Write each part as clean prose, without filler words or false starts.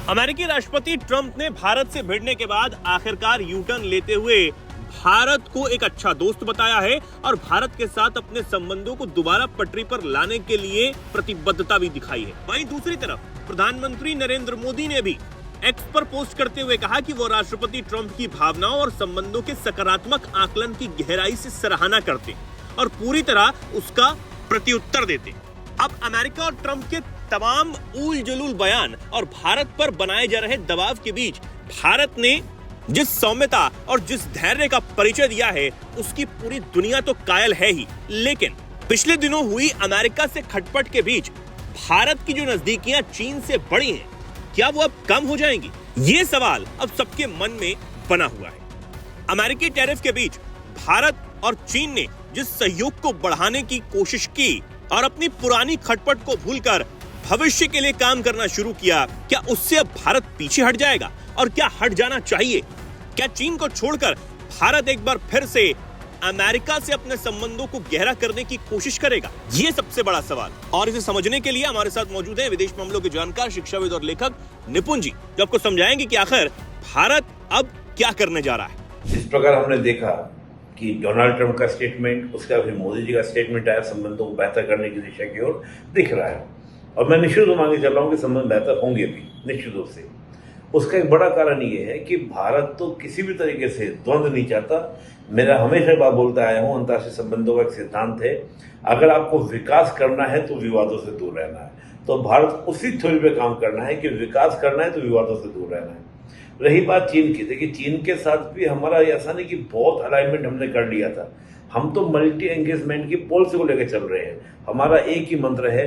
अमेरिकी राष्ट्रपति ट्रंप ने भारत से भिड़ने के बाद आखिरकार यू टर्न लेते हुए भारत को एक अच्छा दोस्त बताया है और भारत के साथ अपने संबंधों को दोबारा पटरी पर लाने के लिए प्रतिबद्धता भी दिखाई है। वहीं दूसरी तरफ प्रधानमंत्री नरेंद्र मोदी ने भी एक्स पर पोस्ट करते हुए कहा कि वो राष्ट्रपति ट्रंप की भावनाओं और संबंधों के सकारात्मक आकलन की गहराई से सराहना करते और पूरी तरह उसका प्रत्युत्तर देते। अब अमेरिका और ट्रंप के तमाम उल जलूल बयान और भारत पर बनाए जा रहे दबाव के बीच भारत ने जिस सौम्यता और जिस धैर्य का परिचय दिया है उसकी पूरी दुनिया तो कायल है ही, लेकिन पिछले दिनों हुई अमेरिका से खटपट के बीच भारत की जो नजदीकियां चीन से बढ़ी हैं, क्या वो अब कम हो जाएंगी? ये सवाल अब सबके मन में बना हुआ है। अमेरिकी टैरिफ के बीच भारत और चीन ने जिस सहयोग को बढ़ाने की कोशिश की और अपनी पुरानी खटपट को भूलकर भविष्य के लिए काम करना शुरू किया, क्या उससे अब भारत पीछे हट जाएगा और क्या हट जाना चाहिए? क्या चीन को छोड़कर भारत एक बार फिर से अमेरिका से अपने संबंधों को गहरा करने की कोशिश करेगा? ये सबसे बड़ा सवाल। और इसे समझने के लिए हमारे साथ मौजूद हैं विदेश मामलों के जानकार, शिक्षाविद और लेखक निपुण जी, जो आपको समझाएंगे कि आखिर भारत अब क्या करने जा रहा है। इस प्रकार हमने देखा कि डोनाल्ड ट्रंप का स्टेटमेंट, उसका फिर मोदी जी का स्टेटमेंट आया, संबंधों को बेहतर करने की दिशा की ओर दिख रहा है और मैं निश्चित रूप मांगे चल रहा हूँ कि संबंध बेहतर होंगे भी निश्चित रूप से। उसका एक बड़ा कारण ये है कि भारत तो किसी भी तरीके से द्वंद्व नहीं चाहता। मेरा हमेशा बात बोलता आया हूँ, अंतर्राष्ट्रीय संबंधों का एक सिद्धांत है, अगर आपको विकास करना है तो विवादों से दूर रहना है। तो भारत उसी थ्योरी पे काम करना है कि विकास करना है तो विवादों से दूर रहना है। रही बात चीन की, देखिए चीन के साथ भी हमारा ऐसा नहीं कि बहुत अलाइनमेंट हमने कर लिया था, हम तो मल्टी एंगेजमेंट की पॉलिसी को लेकर चल रहे हैं। हमारा एक ही मंत्र है,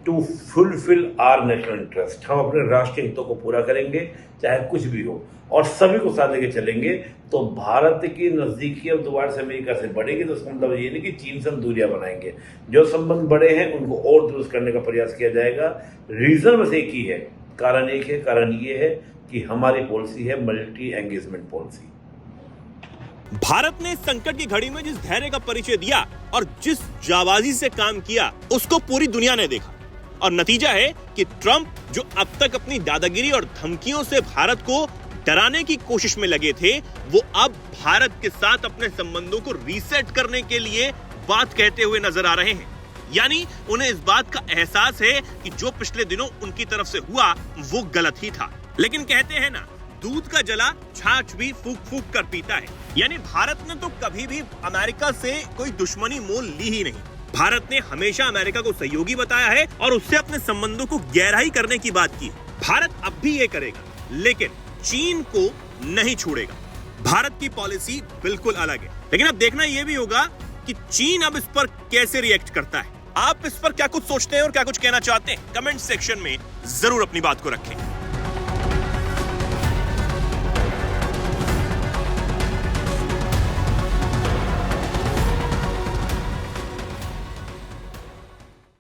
to fulfil our national interest. हम अपने राष्ट्रीय हितों को पूरा करेंगे चाहे कुछ भी हो और सभी को साथ लेके चलेंगे। तो भारत की नजदीकी अब दोबारा से अमेरिका से बढ़ेगी तो उसका मतलब ये नहीं कि चीन से हम दूरियां बनाएंगे। जो संबंध बड़े हैं उनको और दुरुस्त करने का प्रयास किया जाएगा। रीजन बस एक ही है, कारण एक है, कारण ये है कि हमारी पॉलिसी है मल्टी एंगेजमेंट पॉलिसी। भारत ने संकट की घड़ी में जिस धैर्य का परिचय दिया और जिस जाबाजी से काम किया उसको पूरी दुनिया ने देखा और नतीजा है कि ट्रंप जो अब तक अपनी दादागिरी और धमकियों से भारत को डराने की कोशिश में लगे थे, वो अब भारत के साथ अपने संबंधों को रीसेट करने के लिए बात कहते हुए नजर आ रहे हैं। यानी उन्हें इस बात का एहसास है कि जो पिछले दिनों उनकी तरफ से हुआ वो गलत ही था। लेकिन कहते हैं ना, दूध का जला छाछ भी फूक फूक कर पीता है। यानी भारत ने तो कभी भी अमेरिका से कोई दुश्मनी मोल ली ही नहीं। भारत ने हमेशा अमेरिका को सहयोगी बताया है और उससे अपने संबंधों को गहराई करने की बात की। भारत अब भी ये करेगा, लेकिन चीन को नहीं छोड़ेगा। भारत की पॉलिसी बिल्कुल अलग है, लेकिन अब देखना यह भी होगा कि चीन अब इस पर कैसे रिएक्ट करता है। आप इस पर क्या कुछ सोचते हैं और क्या कुछ कहना चाहते हैं? कमेंट सेक्शन में जरूर अपनी बात को रखें।